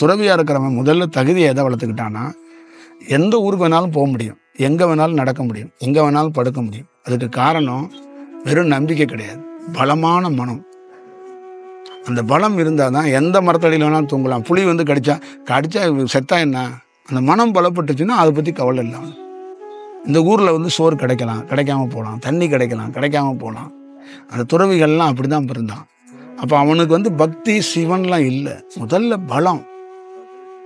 துறவியாக இருக்கிறவன் முதல்ல தகுதியை எதை வளர்த்துக்கிட்டான்னா, எந்த ஊருக்கு வேணாலும் போக முடியும், எங்கே வேணாலும் நடக்க முடியும், எங்கே வேணாலும் படுக்க முடியும். அதுக்கு காரணம் வெறும் நம்பிக்கை கிடையாது, பலமான மனம். அந்த பலம் இருந்தால் தான் எந்த மரத்தடியில் வேணாலும் தூங்கலாம். புலி வந்து கடிச்சா செத்தா என்ன, அந்த மனம் பலப்பட்டுச்சுன்னா அதை பற்றி கவலை இல்லை. இந்த ஊரில் வந்து சோறு கிடைக்கலாம், கிடைக்காம போகலாம், தண்ணி கிடைக்கலாம், கிடைக்காம போகலாம். அந்த துறவிகள்லாம் அப்படி தான் இருந்தான். அப்போ அவனுக்கு வந்து பக்தி சிவன்லாம் இல்லை, முதல்ல பலம்.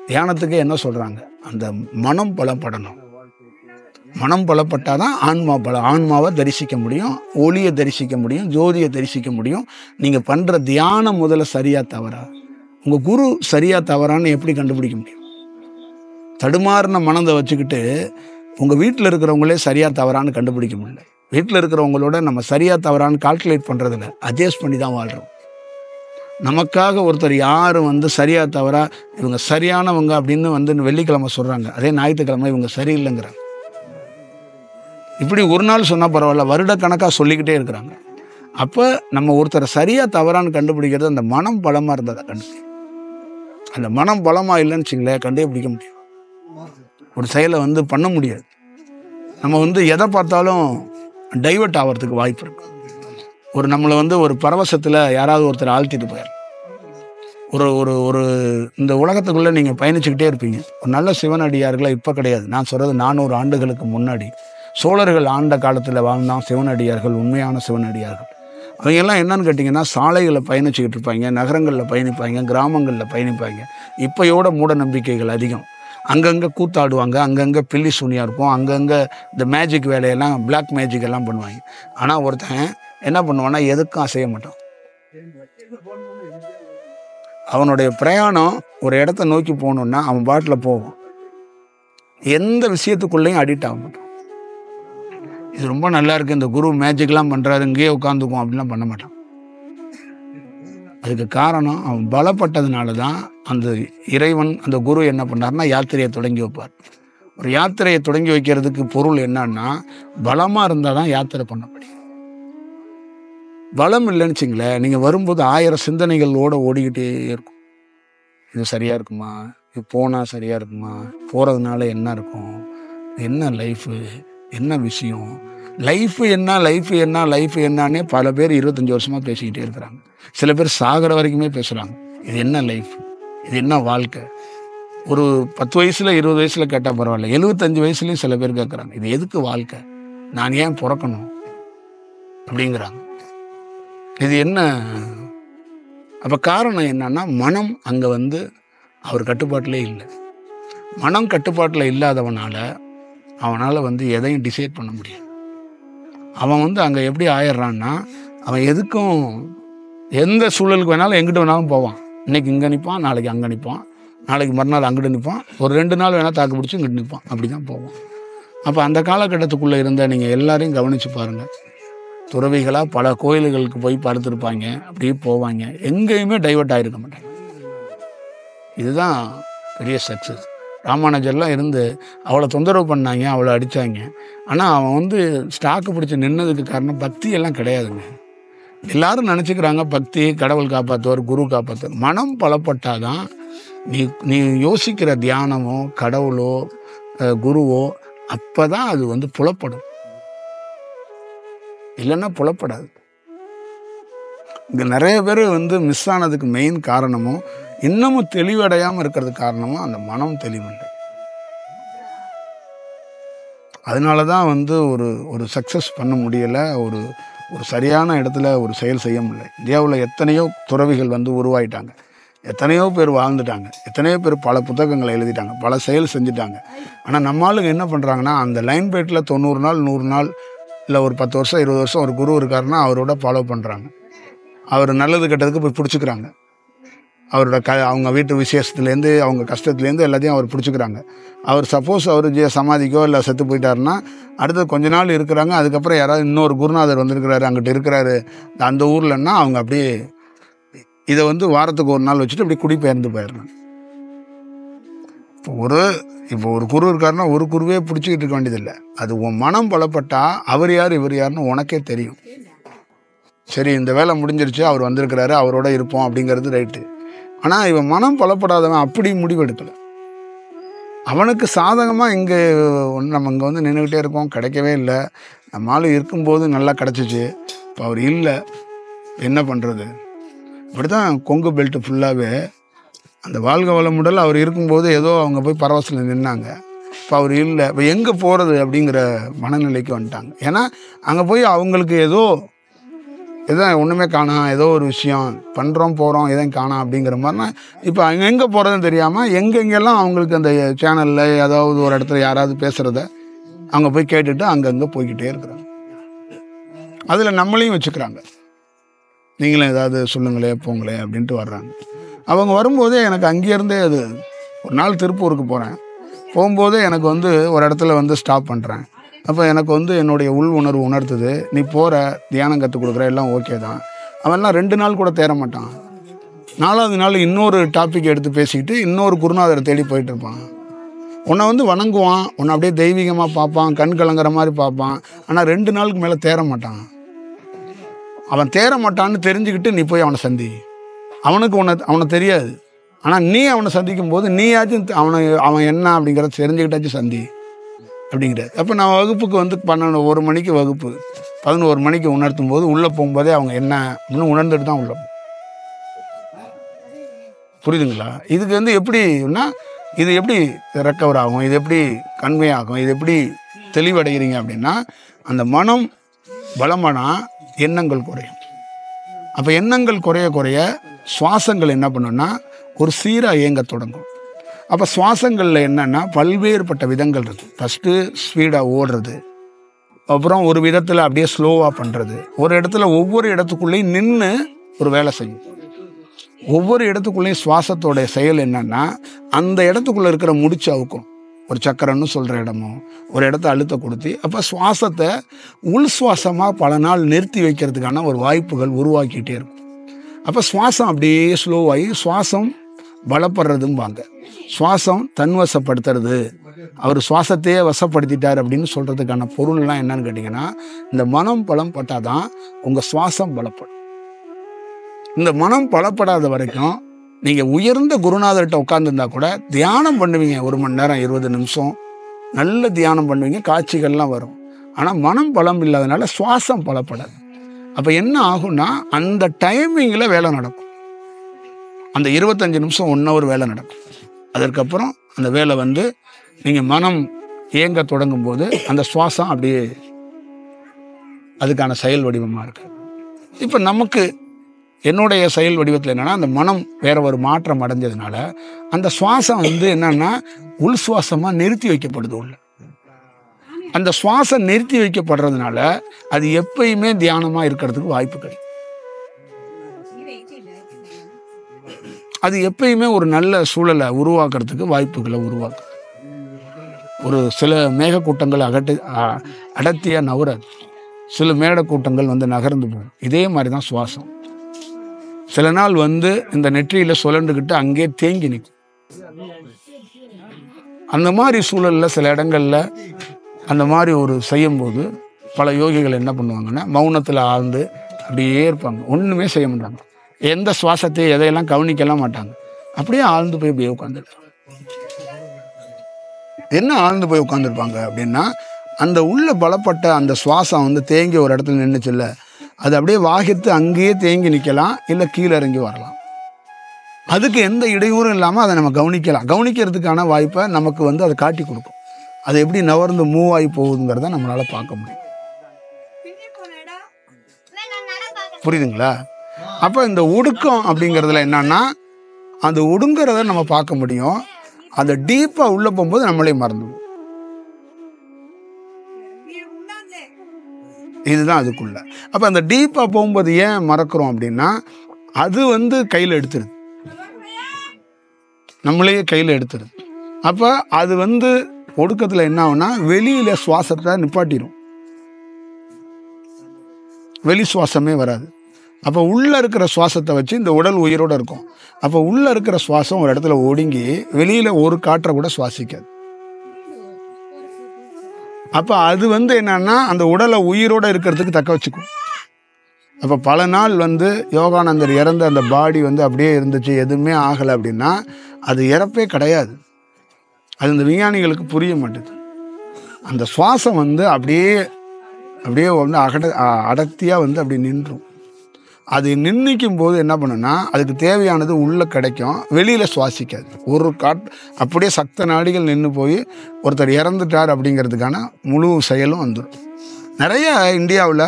தியானத்துக்கே என்ன சொல்கிறாங்க, அந்த மனம் பலப்படணும். மனம் பலப்பட்டால் தான் ஆன்மாவை தரிசிக்க முடியும், ஒளியை தரிசிக்க முடியும், ஜோதியை தரிசிக்க முடியும். நீங்கள் பண்ணுற தியானம் முதல்ல சரியா தவறா, உங்கள் குரு சரியா தவறான்னு எப்படி கண்டுபிடிக்க முடியும்? தடுமாறின மனதை வச்சுக்கிட்டு உங்கள் வீட்டில் இருக்கிறவங்களே சரியா தவறான்னு கண்டுபிடிக்க முடியல. வீட்டில் இருக்கிறவங்களோட நம்ம சரியா தவறான்னு கால்குலேட் பண்ணுறதில்ல, அட்ஜஸ்ட் பண்ணி தான் வாழ்கிறோம். நமக்காக ஒருத்தர் யாரும் வந்து சரியா தவறா இவங்க சரியானவங்க அப்படின்னு வந்து வெள்ளிக்கிழமை சொல்கிறாங்க, அதே ஞாயிற்றுக்கிழமை இவங்க சரியில்லைங்கிறாங்க. இப்படி ஒரு நாள் சொன்னால் பரவாயில்ல, வருடக்கணக்காக சொல்லிக்கிட்டே இருக்கிறாங்க. அப்போ நம்ம ஒருத்தரை சரியா தவறான்னு கண்டுபிடிக்கிறது அந்த மனம் பலமாக இருந்ததை கண்டுபிடிக்கும். அந்த மனம் பலமாக இல்லைன்னு வச்சுங்களேன், கண்டே பிடிக்க முடியும், ஒரு செயலை வந்து பண்ண முடியாது. நம்ம வந்து எதை பார்த்தாலும் டைவர்ட் ஆகிறதுக்கு வாய்ப்பு இருக்கு. நம்மளை வந்து ஒரு பரவசத்தில் யாராவது ஒருத்தர் ஆழ்த்திட்டு போயார். ஒரு இந்த உலகத்துக்குள்ளே நீங்கள் பயணிச்சுக்கிட்டே இருப்பீங்க. ஒரு நல்ல சிவனடியார்களை இப்போ கிடையாது, நான் சொல்கிறது 400 ஆண்டுகளுக்கு முன்னாடி சோழர்கள் ஆண்ட காலத்தில் வாழ்ந்தான் சிவனடியார்கள், உண்மையான சிவனடியார்கள். அவங்க எல்லாம் என்னன்னு கேட்டிங்கன்னா, சாலைகளில் பயணிச்சுக்கிட்டு இருப்பாங்க, நகரங்களில் பயணிப்பாங்க, கிராமங்களில் பயணிப்பாங்க. இப்போயோட மூட நம்பிக்கைகள் அதிகம். அங்கங்கே கூத்தாடுவாங்க, அங்கங்கே பில்லி சூனியாக இருக்கும், அங்கங்கே இந்த மேஜிக் வேலையெல்லாம் பிளாக் மேஜிக் எல்லாம் பண்ணுவாங்க. ஆனால் ஒருத்தன் என்ன பண்ணுவான்னா, எதுக்கும் அசைய மாட்டான். அவனுடைய பிரயாணம் ஒரு இடத்த நோக்கி போகணுன்னா அவன் பாட்டில் போவான், எந்த விஷயத்துக்குள்ளேயும் அடிக்ட் ஆக மாட்டான். இது ரொம்ப நல்லா இருக்குது, இந்த குரு மேஜிக்லாம் பண்ணுறாரு, இங்கேயே உட்காந்துக்கும் அப்படிலாம் பண்ண மாட்டான். அதுக்கு காரணம் அவன் பலப்பட்டதுனால தான். அந்த இறைவன், அந்த குரு என்ன பண்ணார்னா யாத்திரையை தொடங்கி வைப்பார். ஒரு யாத்திரையை தொடங்கி வைக்கிறதுக்கு பொருள் என்னன்னா, பலமாக இருந்தால் தான் யாத்திரை பண்ண முடியும். பலம் இல்லைன்னு வச்சுங்களேன், நீங்கள் வரும்போது 1000 சிந்தனைகளோடு ஓடிக்கிட்டே இருக்கும். இது சரியாக இருக்குமா, இது போனால் சரியாக இருக்குமா, போகிறதுனால என்ன இருக்கும், என்ன லைஃபு, என்ன விஷயம், லைஃபு என்னன்னே பல பேர் 25 வருஷமாக பேசிக்கிட்டே இருக்கிறாங்க. சில பேர் சாகிற வரைக்குமே பேசுகிறாங்க, இது என்ன லைஃப், இது என்ன வாழ்க்கை. ஒரு 10 வயசில் 20 வயசில் கேட்டால் பரவாயில்ல, 75 வயசுலேயும் சில பேர் கேட்குறாங்க, இது எதுக்கு வாழ்க்கை, நான் ஏன் பிறக்கணும் அப்படிங்கிறாங்க. இது என்ன? அப்போ காரணம் என்னன்னா, மனம் அங்கே வந்து அவர் கட்டுப்பாட்டிலே இல்லை. மனம் கட்டுப்பாட்டில் இல்லாதவனால அவனால் வந்து எதையும் டிசைட் பண்ண முடியாது. அவன் வந்து அங்கே எப்படி ஆயிடுறான்னா, அவன் எதுக்கும் எந்த சூழலுக்கு வேணாலும் எங்கிட்ட வேணாலும் போவான். இன்றைக்கி இங்கே நிற்பான், நாளைக்கு அங்கே நிற்பான், நாளைக்கு மறுநாள் அங்கிட்டு நிற்பான், ஒரு 2 நாள் வேணால் தாக்கு பிடிச்சி இங்கிட்டு நிற்பான், அப்படி தான் போவான். அப்போ அந்த காலகட்டத்துக்குள்ளே இருந்த நீங்கள் எல்லாரையும் கவனித்து பாருங்கள். துறவிகளாக பல கோயில்களுக்கு போய் படுத்திருப்பாங்க, அப்படியே போவாங்க, எங்கேயுமே டைவர்ட் ஆகிருக்க மாட்டாங்க. இதுதான் பெரிய சக்ஸஸ். ராமானுஜர்லாம் இருந்து அவளை தொந்தரவு பண்ணாங்க, அவளை அடித்தாங்க. ஆனால் அவன் வந்து ஸ்டாக்கு பிடிச்சி நின்னதுக்கு காரணம் பக்தி எல்லாம் கிடையாதுங்க. எல்லாரும் நினச்சிக்கிறாங்க பக்தி கடவுள் காப்பாற்றுவார், குரு காப்பாற்றுவார். மனம் பலப்பட்டாதான் நீ யோசிக்கிற தியானமோ கடவுளோ குருவோ அப்போ தான் அது வந்து புலப்படும், இல்லைன்னா புலப்படாது. இங்கே நிறைய பேர் வந்து மிஸ் ஆனதுக்கு மெயின் காரணமும், இன்னமும் தெளிவடையாமல் இருக்கிறதுக்கு காரணமும் அந்த மனம் தெளிவில்லை. அதனால தான் வந்து ஒரு சக்ஸஸ் பண்ண முடியலை, ஒரு சரியான இடத்துல ஒரு செயல் செய்ய முடியல. இந்தியாவில் எத்தனையோ துறவிகள் வந்து உருவாயிட்டாங்க, எத்தனையோ பேர் வாழ்ந்துட்டாங்க, எத்தனையோ பேர் பல புத்தகங்களை எழுதிட்டாங்க, பல செயல் செஞ்சுட்டாங்க. ஆனால் நம்ம ஆளுங்க என்ன பண்ணுறாங்கன்னா, அந்த லைன் பேட்டில் 90 நாள் 100 நாள் இல்லை ஒரு 10 வருஷம் 20 வருஷம் ஒரு குரு இருக்காருன்னா அவரோட ஃபாலோ பண்ணுறாங்க. அவர் நல்லது கெட்டதுக்கு போய் பிடிச்சிக்கிறாங்க. அவரோட அவங்க வீட்டு விசேஷத்துலேருந்து அவங்க கஷ்டத்துலேருந்து எல்லாத்தையும் அவர் பிடிச்சிக்கிறாங்க. அவர் சப்போஸ் அவர் சமாதிக்கோ இல்லை செத்து போயிட்டாருன்னா அடுத்து கொஞ்ச நாள் இருக்கிறாங்க. அதுக்கப்புறம் யாராவது இன்னொரு குருநாதர் வந்திருக்கிறாரு, அங்கிட்டு இருக்கிறாரு அந்த ஊர்லன்னா அவங்க அப்படியே இதை வந்து வாரத்துக்கு ஒரு நாள் வச்சுட்டு அப்படி குடிபெயர்ந்து போயிடுறாங்க. இப்போ ஒரு குரு இருக்காருன்னா ஒரு குருவே பிடிச்சிக்கிட்டு இருக்க வேண்டியதில்லை. அது உன் மனம் பலப்பட்டா அவர் யார் இவர் யாருன்னு உனக்கே தெரியும். சரி, இந்த வேலை முடிஞ்சிருச்சு, அவர் வந்திருக்கிறாரு, அவரோட இருப்போம் அப்படிங்கிறது ரைட்டு. ஆனால் இவன் மனம் பலப்படாதவன் அப்படி முடிவு எடுக்கலை. அவனுக்கு சாதகமாக இங்கே நம்ம இங்கே வந்து நின்றுக்கிட்டே இருக்கோம், கிடைக்கவே இல்லை. நம்மளால் இருக்கும்போது நல்லா கிடச்சிச்சு, இப்போ அவர் இல்லை, என்ன பண்ணுறது? இப்படி தான் கொங்கு பெல்ட்டு ஃபுல்லாகவே அந்த வாழ்க வளமுடல் அவர் இருக்கும்போது ஏதோ அவங்க போய் பரவசத்தில் நின்னாங்க. இப்போ அவர் இல்லை, இப்போ எங்கே போகிறது அப்படிங்கிற மனநிலைக்கு வந்துட்டாங்க. ஏன்னா அங்கே போய் அவங்களுக்கு ஏதோ ஒன்றுமே காணாம், ஏதோ ஒரு விஷயம் பண்ணுறோம் போகிறோம் எதையும் காணாம் அப்படிங்கிற மாதிரினா இப்போ அங்கே எங்கே போகிறதுன்னு தெரியாமல் எங்கெங்கெல்லாம் அவங்களுக்கு அந்த சேனலில் ஏதாவது ஒரு இடத்துல யாராவது பேசுகிறத அவங்க போய் கேட்டுட்டு அங்கங்கே போய்கிட்டே இருக்கிறாங்க. அதில் நம்மளையும் வச்சுக்கிறாங்க, நீங்களும் ஏதாவது சொல்லுங்களே போங்களே அப்படின்ட்டு வர்றாங்க. அவங்க வரும்போதே எனக்கு அங்கேருந்தே அது ஒரு நாள் திருப்பூருக்கு போகிறேன், போகும்போதே எனக்கு வந்து ஒரு இடத்துல வந்து ஸ்டாப் பண்ணுறேன். அப்போ எனக்கு வந்து என்னுடைய உள் உணர்வு உணர்த்துது, நீ போகிற தியானம் கற்றுக் கொடுக்குற எல்லாம் ஓகே தான். அவன்லாம் 2 நாள் கூட தேர மாட்டான், 4வது நாள் இன்னொரு டாபிக் எடுத்து பேசிக்கிட்டு இன்னொரு குருநாதரை தேடி போயிட்டு இருப்பான். உன்னை வந்து வணங்குவான், உன்னை அப்படியே தெய்வீகமாக பார்ப்பான், கண் கலங்குற மாதிரி பார்ப்பான். ஆனால் 2 நாளுக்கு மேலே தேர மாட்டான். அவன் தேர மாட்டான்னு தெரிஞ்சுக்கிட்டு நீ போய் அவனை சந்தி. அவனுக்கு அவனை தெரியாது, ஆனால் நீ அவனை சந்திக்கும் போது நீயாச்சும் அவன் என்ன அப்படிங்கிறத தெரிஞ்சுக்கிட்டாச்சும் சந்தி அப்படிங்கிறார். அப்போ நான் வகுப்புக்கு வந்து 1 மணிக்கு வகுப்பு, 11 மணிக்கு உணர்த்தும் போது உள்ளே போகும்போதே அவங்க என்ன இன்னும் உணர்ந்துட்டு தான் உள்ள. புரியுதுங்களா? இதுக்கு வந்து எப்படின்னா இது எப்படி ரெக்கவர் ஆகும், இது எப்படி கன்வே ஆகும், இது எப்படி தெளிவடைகிறீங்க அப்படின்னா அந்த மனம் பலமானா எண்ணங்கள் குறையும். அப்போ எண்ணங்கள் குறைய குறைய சுவாசங்கள் என்ன பண்ணுன்னா ஒரு சீராக இயங்க தொடங்கும். அப்போ சுவாசங்களில் என்னென்னா பல்வேறுபட்ட விதங்கள் இருக்குது. ஃபஸ்ட்டு ஸ்பீடாக ஓடுறது, அப்புறம் ஒரு விதத்தில் அப்படியே ஸ்லோவாக பண்ணுறது, ஒரு இடத்துல ஒவ்வொரு இடத்துக்குள்ளேயும் நின்று ஒரு வேலை செய்யும். ஒவ்வொரு இடத்துக்குள்ளேயும் சுவாசத்தோடைய செயல் என்னென்னா அந்த இடத்துக்குள்ளே இருக்கிற முடிச்சு அவுக்கும். ஒரு சக்கரன்னு சொல்கிற இடமோ ஒரு இடத்த அழுத்த கொடுத்து அப்போ சுவாசத்தை உள் சுவாசமாக பல நாள் நிறுத்தி வைக்கிறதுக்கான ஒரு வாய்ப்புகள் உருவாக்கிட்டே இருக்கும். அப்போ சுவாசம் அப்படியே ஸ்லோவாகி சுவாசம் பலப்படுறதும்பாங்க. சுவாசம் தன்வசப்படுத்துறது, அவர் சுவாசத்தையே வசப்படுத்திட்டார் அப்படின்னு சொல்கிறதுக்கான பொருள்லாம் என்னன்னு கேட்டிங்கன்னா இந்த மனம் பலம் பட்டால் தான் உங்கள் சுவாசம் பலப்படும். இந்த மனம் பலப்படாத வரைக்கும் நீங்கள் உயர்ந்த குருநாதர்கிட்ட உட்காந்துருந்தா கூட தியானம் பண்ணுவீங்க, 1 மணி நேரம் 20 நிமிஷம் நல்ல தியானம் பண்ணுவீங்க, காட்சிகள்லாம் வரும். ஆனால் மனம் பலம் இல்லாதனால சுவாசம் பலப்படாது. அப்போ என்ன ஆகும்னா அந்த டைமிங்கில் வேலை நடக்கும். அந்த 25 நிமிஷம் 1 ஹவர் வேலை நடக்கும். அதற்கப்புறம் அந்த வேலை வந்து நீங்கள் மனம் இயங்க தொடங்கும் போது அந்த சுவாசம் அப்படியே அதுக்கான செயல் வடிவமாக இருக்கு. இப்போ நமக்கு என்னுடைய செயல் வடிவத்தில் என்னென்னா அந்த மனம் வேற ஒரு மாற்றம் அடைஞ்சதுனால அந்த சுவாசம் வந்து என்னன்னா உள் சுவாசமாக நிறுத்தி வைக்கப்படுது உள்ள. அந்த சுவாசம் நிறுத்தி வைக்கப்படுறதுனால அது எப்பயுமே தியானமாக இருக்கிறதுக்கு வாய்ப்பு கிடைக்கும். அது எப்பயுமே ஒரு நல்ல சூழலை உருவாக்குறதுக்கு வாய்ப்புகளை உருவாக்கும். ஒரு சில மேகக்கூட்டங்கள் அடர்த்தியாக நகராது, சில மேகக்கூட்டங்கள் வந்து நகர்ந்து போகும். இதே மாதிரி தான் சுவாசம். சில நாள் வந்து இந்த நெற்றியில் சுழண்டுக்கிட்டு அங்கே தேங்கி நிற்கும். அந்த மாதிரி சூழலில் சில இடங்களில் அந்த மாதிரி ஒரு செய்யும்போது பல யோகிகள் என்ன பண்ணுவாங்கன்னா மௌனத்தில் ஆழ்ந்து அப்படியே இருப்பாங்க, ஒன்றுமே செய்ய மாட்டாங்க, எந்த சுவாசத்தை எதையெல்லாம் கவனிக்கலாம் மாட்டாங்க, அப்படியே ஆழ்ந்து போய் அப்படியே உட்காந்துருப்பாங்க. என்ன ஆழ்ந்து போய் உட்காந்துருப்பாங்க அப்படின்னா அந்த உள்ள பலப்பட்ட அந்த சுவாசம் வந்து தேங்கி ஒரு இடத்துல நின்றுச்சுல்ல, அது அப்படியே வாகித்து அங்கேயே தேங்கி நிற்கலாம், இல்லை கீழே இறங்கி வரலாம். அதுக்கு எந்த இடையூறும் இல்லாமல் அதை நம்ம கவனிக்கலாம். கவனிக்கிறதுக்கான வாய்ப்பை நமக்கு வந்து அதை காட்டி கொடுக்கும். அது எப்படி நவர்ந்து மூவ் ஆகி போகுதுங்கிறத நம்மளால் பார்க்க முடியும். புரியுதுங்களா? அப்போ இந்த ஒடுக்கம் அப்படிங்கிறதுல என்னன்னா அந்த ஒடுங்கிறத நம்ம பார்க்க முடியும். அந்த டீப்பாக உள்ளே போகும்போது நம்மளே மறந்துடும். இதுதான் அதுக்குள்ள. அப்போ அந்த டீப்பாக போகும்போது ஏன் மறக்கிறோம் அப்படின்னா அது வந்து கையில் எடுத்துருது, நம்மளையே கையில் எடுத்துருது. அப்போ அது வந்து ஒடுக்கத்தில் என்ன ஆகும்னா வெளியில் சுவாசத்தை நிப்பாட்டிடும், வெளி சுவாசமே வராது. அப்போ உள்ளே இருக்கிற சுவாசத்தை வச்சு இந்த உடல் உயிரோடு இருக்கும். அப்போ உள்ளே இருக்கிற சுவாசம் ஒரு இடத்துல ஒடுங்கி வெளியில் ஒரு காற்றை கூட சுவாசிக்காது. அப்போ அது வந்து என்னன்னா அந்த உடலை உயிரோடு இருக்கிறதுக்கு தக்க வச்சுக்கும். அப்போ பல நாள் வந்து யோகானந்தர் இறந்த அந்த பாடி வந்து அப்படியே இருந்துச்சு, எதுவுமே ஆகலை அப்படின்னா அது இறப்பே கிடையாது. அது இந்த விஞ்ஞானிகளுக்கு புரிய மாட்டேது. அந்த சுவாசம் வந்து அப்படியே அப்படியே வந்து அடர்த்தியாக வந்து அப்படி நின்றும். அது நின்றுக்கும் போது என்ன பண்ணுன்னா அதுக்கு தேவையானது உள்ளே கிடைக்கும், வெளியில் சுவாசிக்காது. ஒரு அப்படியே சக்த நாடிகள் நின்று போய் ஒருத்தர் இறந்துட்டார் அப்படிங்கிறதுக்கான முழு செயலும் வந்துடும். நிறைய இந்தியாவில்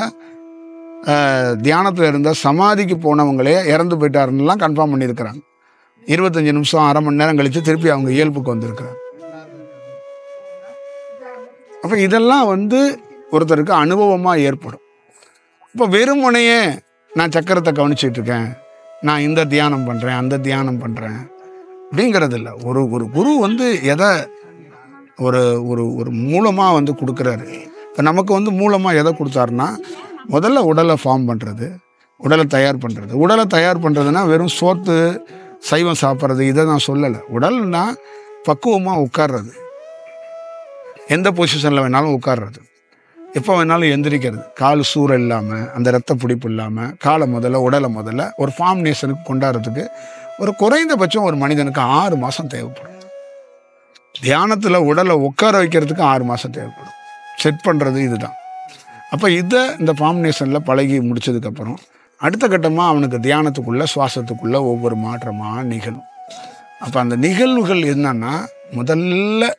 தியானத்தில் இருந்த சமாதிக்கு போனவங்களே இறந்து போயிட்டாருன்னெலாம் கன்ஃபார்ம் பண்ணியிருக்கிறாங்க. 25 நிமிஷம் அரை மணி நேரம் கழித்து திருப்பி அவங்க இயல்புக்கு வந்திருக்கிறாங்க. அப்போ இதெல்லாம் வந்து ஒருத்தருக்கு அனுபவமாக ஏற்படும். இப்போ வெறுமனையே நான் சக்கரத்தை கவனிச்சிட்டு இருக்கேன், நான் இந்த தியானம் பண்ணுறேன் அந்த தியானம் பண்ணுறேன் அப்படிங்கிறது இல்லை. ஒரு ஒரு குரு வந்து எதை ஒரு ஒரு ஒரு மூலமாக வந்து கொடுக்குறாரு. இப்போ நமக்கு வந்து மூலமாக எதை கொடுத்தாருன்னா, முதல்ல உடலை ஃபார்ம் பண்ணுறது, உடலை தயார் பண்ணுறது. உடலை தயார் பண்ணுறதுனா வெறும் சோத்து சைவம் சாப்பிட்றது இதை நான் சொல்லலை. உடல்னா பக்குவமாக உட்கார்றது, எந்த பொசிஷனில் வேணாலும் உட்கார்றது, எப்போ வேணாலும் எந்திரிக்கிறது, கால் சூற இல்லாமல், அந்த ரத்த பிடிப்பு இல்லாமல், உடலை முதல்ல ஒரு ஃபார்ம்னேஷனுக்கு கொண்டாடுறதுக்கு ஒரு குறைந்தபட்சம் ஒரு மனிதனுக்கு 6 மாதம் தேவைப்படும். தியானத்தில் உடலை உட்கார வைக்கிறதுக்கு 6 மாதம் தேவைப்படும். செட் பண்ணுறது இதுதான். அப்போ இந்த ஃபார்ம்னேஷனில் பழகி முடிச்சதுக்கப்புறம் அடுத்த கட்டமாக அவனுக்கு தியானத்துக்குள்ளே சுவாசத்துக்குள்ளே ஒவ்வொரு மாற்றமாக நிகழும். அப்போ அந்த நிகழ்வுகள் என்னன்னா, முதல்ல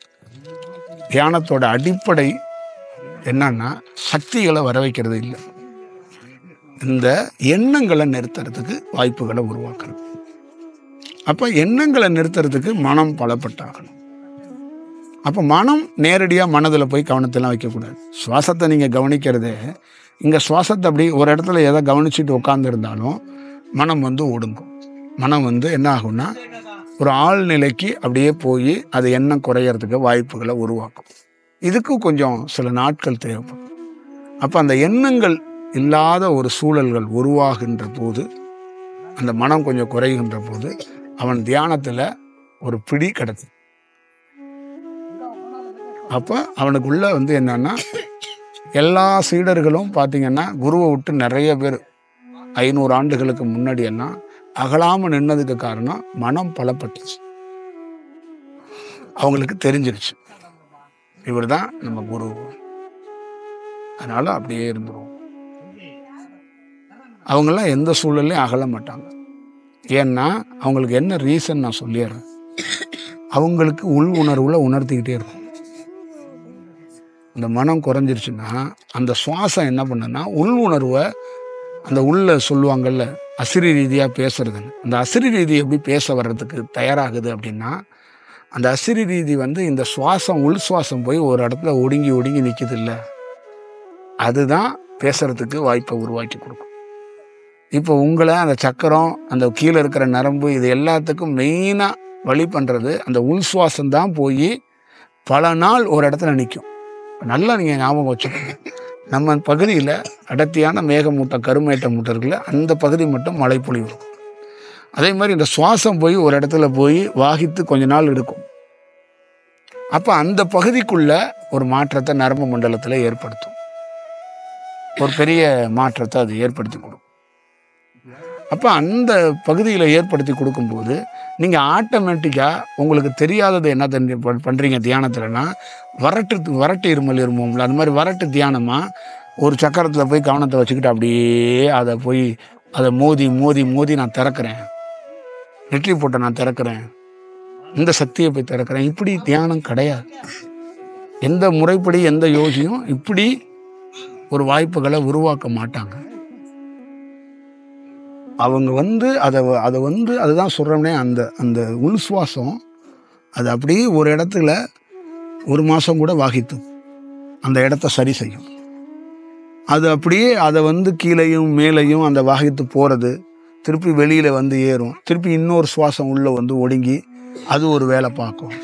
தியானத்தோட அடிப்படை என்னன்னா சக்திகளை வர வைக்கிறது இல்லை, இந்த எண்ணங்களை நிறுத்துறதுக்கு வாய்ப்புகளை உருவாக்கணும். அப்போ எண்ணங்களை நிறுத்துறதுக்கு மனம் பலப்பட்டாகணும். அப்போ மனம் நேரடியாக மனதில் போய் கவனத்தெல்லாம் வைக்கக்கூடாது. சுவாசத்தை நீங்கள் கவனிக்கிறதே, இங்கே சுவாசத்தை அப்படி ஒரு இடத்துல எதை கவனிச்சுட்டு உட்காந்துருந்தாலும் மனம் வந்து ஒடுங்கும். மனம் வந்து என்ன ஆகும்னா ஒரு ஆழ்நிலைக்கு அப்படியே போய் அது எண்ணம் குறையிறதுக்கு வாய்ப்புகளை உருவாக்கும். இதுக்கு கொஞ்சம் சில நாட்கள் தேவைப்படும். அப்போ அந்த எண்ணங்கள் இல்லாத ஒரு சூழல்கள் உருவாகின்ற போது, அந்த மனம் கொஞ்சம் குறைகின்ற போது அவன் தியானத்தில் ஒரு பிடி கிடைக்கும். அப்போ அவனுக்குள்ள வந்து என்னன்னா, எல்லா சீடர்களும் பார்த்தீங்கன்னா குருவை விட்டு நிறைய பேர் 500 ஆண்டுகளுக்கு முன்னாடி எல்லாம் அகலாமல் நின்னதுக்கு காரணம் மனம் பலப்பட்டுச்சு. அவங்களுக்கு தெரிஞ்சிருச்சு இவர் தான் நம்ம குரு, அதனால அப்படியே இருந்துருவோம். அவங்கெல்லாம் எந்த சூழல்லையும் அகல மாட்டாங்க. ஏன்னா அவங்களுக்கு என்ன ரீசன் நான் சொல்லிடுறேன். அவங்களுக்கு உள் உணர்வுல உணர்த்திக்கிட்டே இருக்கும். இந்த மனம் குறைஞ்சிருச்சுன்னா அந்த சுவாசம் என்ன பண்ணுன்னா உள் உணர்வை, அந்த உள்ள சொல்லுவாங்கல்ல அசிரி ரீதியாக பேசுறதுன்னு, அந்த அசிரி ரீதி எப்படி பேச வர்றதுக்கு தயாராகுது அப்படின்னா, அந்த அசிரி ரீதி வந்து இந்த சுவாசம் உள் சுவாசம் போய் ஒரு இடத்துல ஒடுங்கி ஒடுங்கி நிற்குது இல்லை, அதுதான் பேசுறதுக்கு வாய்ப்பை உருவாக்கி கொடுக்கும். இப்போ உங்களை அந்த சக்கரம், அந்த கீழே இருக்கிற நரம்பு, இது எல்லாத்துக்கும் மெயினாக வழி பண்ணுறது அந்த உள் சுவாசம் தான். போய் பல நாள் ஒரு இடத்துல நிற்கும். நல்லா நீங்கள் ஞாபகம் வச்சுக்கோங்க, நம்ம பகுதியில் அடர்த்தியான மேகமூட்டம் கருமேட்ட மூட்டை இருக்குல்ல, அந்த பகுதி மட்டும் மழை பொழிவு இருக்கும். அதே மாதிரி இந்த சுவாசம் போய் ஒரு இடத்துல போய் வாகித்து கொஞ்ச நாள் எடுக்கும். அப்போ அந்த பகுதிக்குள்ள ஒரு மாற்றத்தை நரம்பு மண்டலத்தில் ஏற்படுத்தும், ஒரு பெரிய மாற்றத்தை அது ஏற்படுத்தி கொடுக்கும். அப்போ அந்த பகுதியில் ஏற்படுத்தி கொடுக்கும்போது நீங்கள் ஆட்டோமேட்டிக்காக உங்களுக்கு தெரியாதது என்ன பண்ணுறீங்க தியானத்தில்னா, வரட்டு இருமோம்ல, அது மாதிரி வரட்டு தியானமாக ஒரு சக்கரத்தில் போய் கவனத்தை வச்சுக்கிட்டு அப்படியே அதை போய் அதை மோதி மோதி மோதி நான் திறக்கிறேன், நெற்றி போட்ட நான் திறக்கிறேன், இந்த சக்தியை போய் திறக்கிறேன், இப்படி தியானம் கிடையாது. எந்த முறைப்படி எந்த யோசியும் இப்படி ஒரு வாய்ப்புகளை உருவாக்க மாட்டாங்க. அவங்க வந்து அதை வந்து அதுதான் சொல்கிறோம்னே, அந்த உள் சுவாசம் அது அப்படியே ஒரு இடத்துல 1 மாதம் கூட வாகித்தும் அந்த இடத்த சரி செய்யும். அது அப்படியே அதை வந்து கீழையும் மேலையும் அந்த வாகித்து போகிறது, திருப்பி வெளியில் வந்து ஏறும், திருப்பி இன்னொரு சுவாசம் உள்ளே வந்து ஒடுங்கி அது ஒரு வேலை பார்க்கும்.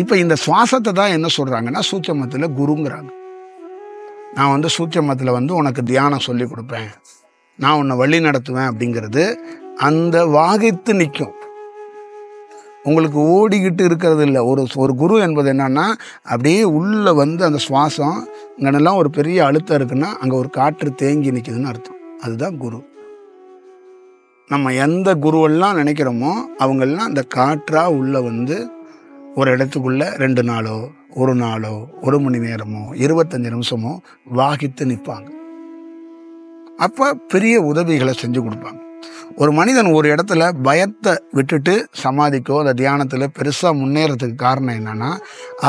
இப்போ இந்த சுவாசத்தை தான் என்ன சொல்கிறாங்கன்னா சூட்சமத்தில் குருங்கிறாங்க. நான் வந்து சூட்சமத்தில் வந்து உனக்கு தியானம் சொல்லி கொடுப்பேன், நான் உன்னை வழி நடத்துவேன் அப்படிங்கிறது அந்த வாகித்து நிற்கும். உங்களுக்கு ஓடிக்கிட்டு இருக்கிறது இல்லை. ஒரு குரு என்பது என்னன்னா, அப்படியே உள்ளே வந்து அந்த சுவாசம் இங்கெல்லாம் ஒரு பெரிய அழுத்தம் இருக்குன்னா அங்கே ஒரு காற்று தேங்கி நிற்குதுன்னு அர்த்தம். அதுதான் குரு. நம்ம எந்த குருவெல்லாம் நினைக்கிறோமோ அவங்கெல்லாம் அந்த காற்றா உள்ள வந்து ஒரு இடத்துக்குள்ள 2 நாளோ 1 நாளோ 1 மணி நேரமோ 25 நிமிஷமோ வாகித்து நிற்பாங்க. அப்ப பெரிய உதவிகளை செஞ்சு கொடுப்பாங்க. ஒரு மனிதன் ஒரு இடத்துல பயத்தை விட்டுட்டு சமாதிக்கோ அந்த தியானத்துல பெருசா முன்னேறதுக்கு காரணம் என்னன்னா,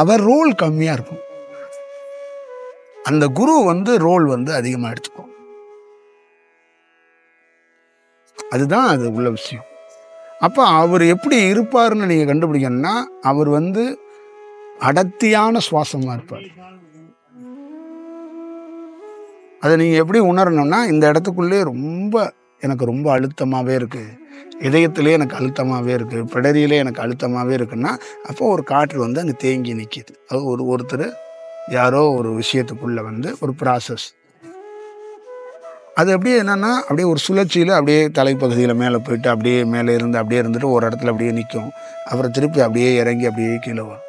அவர் ரோல் கம்மியா இருக்கும். அந்த குரு வந்து ரோல் வந்து அதிகமா எடுத்துக்கும். அதுதான் அது உள்ள விஷயம். அப்ப அவர் எப்படி இருப்பாருன்னு நீங்க கண்டுபிடிக்கணும்னா, அவர் வந்து அடர்த்தியான சுவாசமா இருப்பார். அதை நீங்க எப்படி உணரணும்னா, இந்த இடத்துக்குள்ளே எனக்கு ரொம்ப அழுத்தமாவே இருக்கு, இதயத்திலே எனக்கு அழுத்தமாவே இருக்கு, பிடரியிலே எனக்கு அழுத்தமாவே இருக்குன்னா, அப்போ ஒரு காற்று வந்து அங்கே தேங்கி நிற்கிது. அது ஒருத்தர் யாரோ ஒரு விஷயத்துக்குள்ள வந்து ஒரு ப்ராசஸ். அது அப்படியே என்னன்னா, அப்படியே ஒரு சுழற்சியில் அப்படியே தலைப்பகுதியில் மேலே போயிட்டு அப்படியே மேலே இருந்து அப்படியே இருந்துட்டு ஒரு இடத்துல அப்படியே நிற்கும். அப்புறம் திருப்பி அப்படியே இறங்கி அப்படியே கீழே வரும்.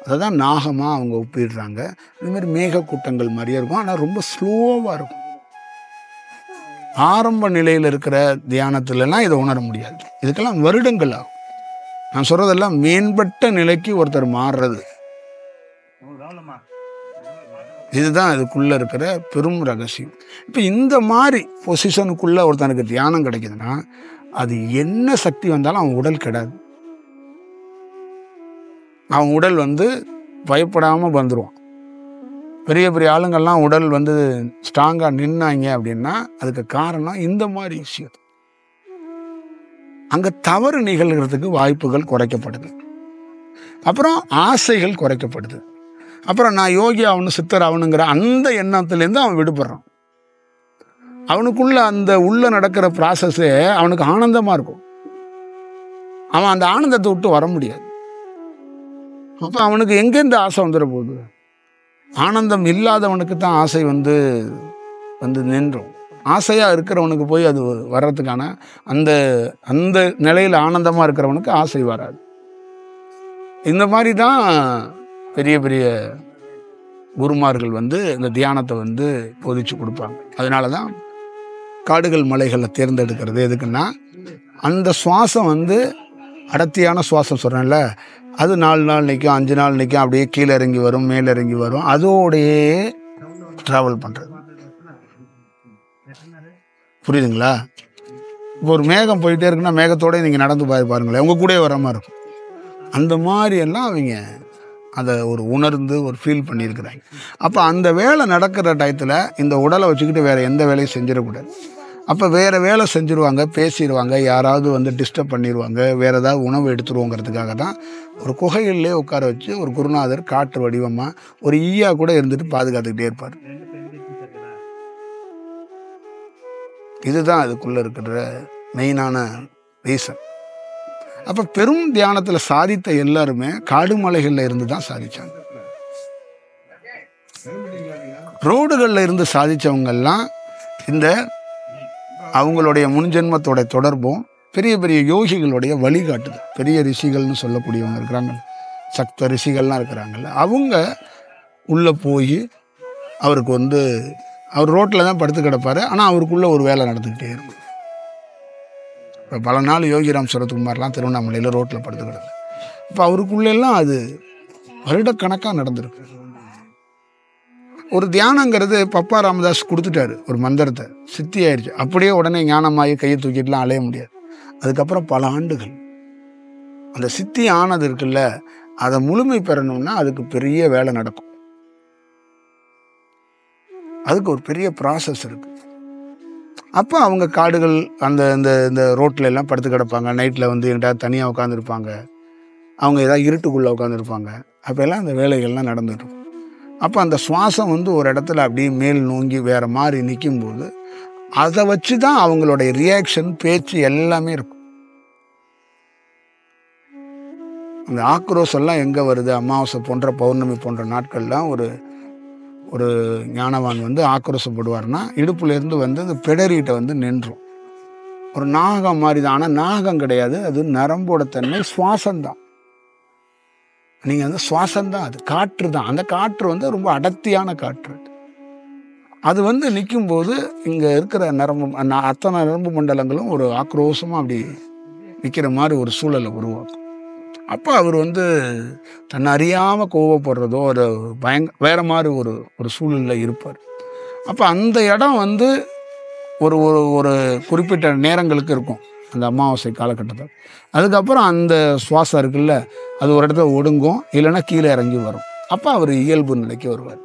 அதை தான் நாகமாக அவங்க ஒப்பிடுறாங்க. இதுமாதிரி மேகக்கூட்டங்கள் மாதிரியே இருக்கும், ஆனால் ரொம்ப ஸ்லோவாக இருக்கும். ஆரம்ப நிலையில் இருக்கிற தியானத்துலலாம் இதை உணர முடியாது. இதுக்கெல்லாம் வருடங்கள் ஆகும். நான் சொல்றதெல்லாம் மேம்பட்ட நிலைக்கு ஒருத்தர் மாறுறது. இதுதான் இதுக்குள்ள இருக்கிற பெரும் ரகசியம். இப்போ இந்த மாதிரி பொசிஷனுக்குள்ள ஒருத்தனுக்கு தியானம் கிடைக்குதுன்னா, அது என்ன சக்தி வந்தாலும் அவன் உடல் கெடாது. அவன் உடல் வந்து பயப்படாம வந்துடுவான். பெரிய பெரிய ஆளுங்கள்லாம் உடல் வந்து ஸ்ட்ராங்காக நின்னாங்க அப்படின்னா அதுக்கு காரணம் இந்த மாதிரி விஷயம். அங்கே தவறு நிகழ்கிறதுக்கு வாய்ப்புகள் குறைக்கப்படுது. அப்புறம் ஆசைகள் குறைக்கப்படுது. அப்புறம் நான் யோகி ஆகணும் சித்தர் ஆகணுங்கிற அந்த எண்ணத்துலேருந்து அவன் விடுபடுறான். அவனுக்குள்ள அந்த உள்ள நடக்கிற ப்ராசஸே அவனுக்கு ஆனந்தமாக இருக்கும். அவன் அந்த ஆனந்தத்தை விட்டு வர முடியாது. அப்போ அவனுக்கு எங்கேருந்து ஆசை வந்துட போகுது? ஆனந்தம் இல்லாதவனுக்கு தான் ஆசை வந்து நின்றும். ஆசையாக இருக்கிறவனுக்கு போய் அது வர்றதுக்கான அந்த அந்த நிலையில் ஆனந்தமாக இருக்கிறவனுக்கு ஆசை வராது. இந்த மாதிரி தான் பெரிய பெரிய குருமார்கள் வந்து இந்த தியானத்தை வந்து போதிச்சு கொடுப்பாங்க. அதனால தான் காடுகள் மலைகளை தேர்ந்தெடுக்கிறது எதுக்குன்னா, அந்த சுவாசம் வந்து அடர்த்தியான சுவாசம் சொல்கிறேன்ல, அது 4 நாள் நிற்கும், 5 நாள் நிற்கும், அப்படியே கீழே இறங்கி வரும், மேலே இறங்கி வரும், அதோடையே ட்ராவல் பண்ணுறது. புரியுதுங்களா? இப்போ ஒரு மேகம் போயிட்டே இருக்குன்னா மேகத்தோடய நீங்கள் நடந்து பாருங்களேன், உங்கள் கூட வர மாதிரி இருக்கும். அந்த மாதிரி எல்லாம் அவங்க அதை ஒரு உணர்ந்து ஒரு ஃபீல் பண்ணியிருக்கிறாங்க. அப்போ அந்த வேலை நடக்கிற டயத்தில் இந்த உடலை வச்சுக்கிட்டு வேறு எந்த வேலையும் செஞ்சிடக்கூடாது. அப்போ வேறு வேலை செஞ்சுருவாங்க, பேசிடுவாங்க, யாராவது வந்து டிஸ்டர்ப் பண்ணிடுவாங்க, வேறு ஏதாவது உணவு எடுத்துருவோங்கிறதுக்காக தான் ஒரு குகையிலே உட்கார வச்சு ஒரு குருநாதர் காற்று வடிவமாக ஒரு ஈயா கூட இருந்துட்டு பாதுகாத்துக்கிட்டே இருப்பார். இதுதான் அதுக்குள்ளே இருக்கிற மெயினான ரீசன். அப்போ பெரும் தியானத்தில் சாதித்த எல்லாருமே காடுமலைகளில் இருந்து தான் சாதிச்சாங்க. ரோடுகளில் இருந்து சாதித்தவங்கெல்லாம் இந்த அவங்களுடைய முன்ஜென்மத்தோட தொடர்பும் பெரிய பெரிய யோகிகளுடைய வழிகாட்டுது. பெரிய ரிஷிகள்னு சொல்லக்கூடியவங்க இருக்கிறாங்க, சக்த ரிஷிகள்லாம் இருக்கிறாங்கல்ல, அவங்க உள்ளே போய் அவருக்கு வந்து அவர் ரோட்டில் தான் படுத்து கிடப்பார், ஆனால் அவருக்குள்ளே ஒரு வேலை நடந்துக்கிட்டே இருக்கும். இப்போ பல நாள் யோகிராம் சரத்குமார்லாம் திருவண்ணாமலையில் ரோட்டில் படுத்து கிடக்கு. இப்போ அவருக்குள்ளெல்லாம் அது வருடக்கணக்காக நடந்திருக்கு. ஒரு தியானங்கிறது பப்பா ராமதாஸ் கொடுத்துட்டாரு ஒரு மந்திரத்தை, சித்தி ஆயிடுச்சு. அப்படியே உடனே ஞானமாகி கையை தூக்கிட்டுலாம் அலைய முடியாது. அதுக்கப்புறம் பல ஆண்டுகள் அந்த சித்தி ஆனது இருக்குல்ல, அதை முழுமை பெறணும்னா அதுக்கு பெரிய வேலை நடக்கும். அதுக்கு ஒரு பெரிய ப்ராசஸ் இருக்கு. அப்போ அவங்க காடுகள் அந்த இந்த இந்த ரோட்டில் எல்லாம் படுத்து கிடப்பாங்க. நைட்டில் வந்து எங்கிட்ட தனியாக உட்காந்துருப்பாங்க, அவங்க ஏதாவது இருட்டுக்குள்ளே உட்காந்துருப்பாங்க. அப்போ எல்லாம் அந்த வேலைகள்லாம் நடந்துட்டு இருக்கும். அப்போ அந்த சுவாசம் வந்து ஒரு இடத்துல அப்படியே மேல் நோங்கி வேறு மாதிரி நிற்கும்போது அதை வச்சு தான் அவங்களுடைய ரியாக்ஷன், பேச்சு எல்லாமே இருக்கும். அந்த ஆக்ரோஷெல்லாம் எங்கே வருது? அமாவாசை போன்ற பௌர்ணமி போன்ற நாட்கள்லாம் ஒரு ஒரு ஞானவான் வந்து ஆக்ரோஷப்படுவார்னா இடுப்புலேருந்து வந்து அந்த பிடரிகிட்ட வந்து நின்றும். ஒரு நாகம் மாதிரி தான், ஆனால் நாகம் கிடையாது, அது நரம்போட தன்மை, சுவாசம்தான். நீங்கள் வந்து சுவாசம்தான், அது காற்று தான். அந்த காற்று வந்து ரொம்ப அடர்த்தியான காற்று. அது வந்து நிற்கும்போது இங்கே இருக்கிற அத்தனை நரம்பு மண்டலங்களும் ஒரு ஆக்ரோஷமாக அப்படி நிற்கிற மாதிரி ஒரு சூழலை உருவாக்கும். அப்போ அவர் வந்து தன்னை அறியாமல் கோவப்படுறதோ ஒரு வேற மாதிரி ஒரு ஒரு சூழலில் இருப்பார். அப்போ அந்த இடம் வந்து ஒரு ஒரு ஒரு குறிப்பிட்ட நேரங்களுக்கு இருக்கும், அந்த அமாவாசை காலகட்டத்தில். அதுக்கப்புறம் அந்த சுவாசம் இருக்குல்ல, அது ஒரு இடத்துல ஒடுங்கும், இல்லைன்னா கீழே இறங்கி வரும். அப்போ அவர் இயல்பு நிலைக்கு வருவார்.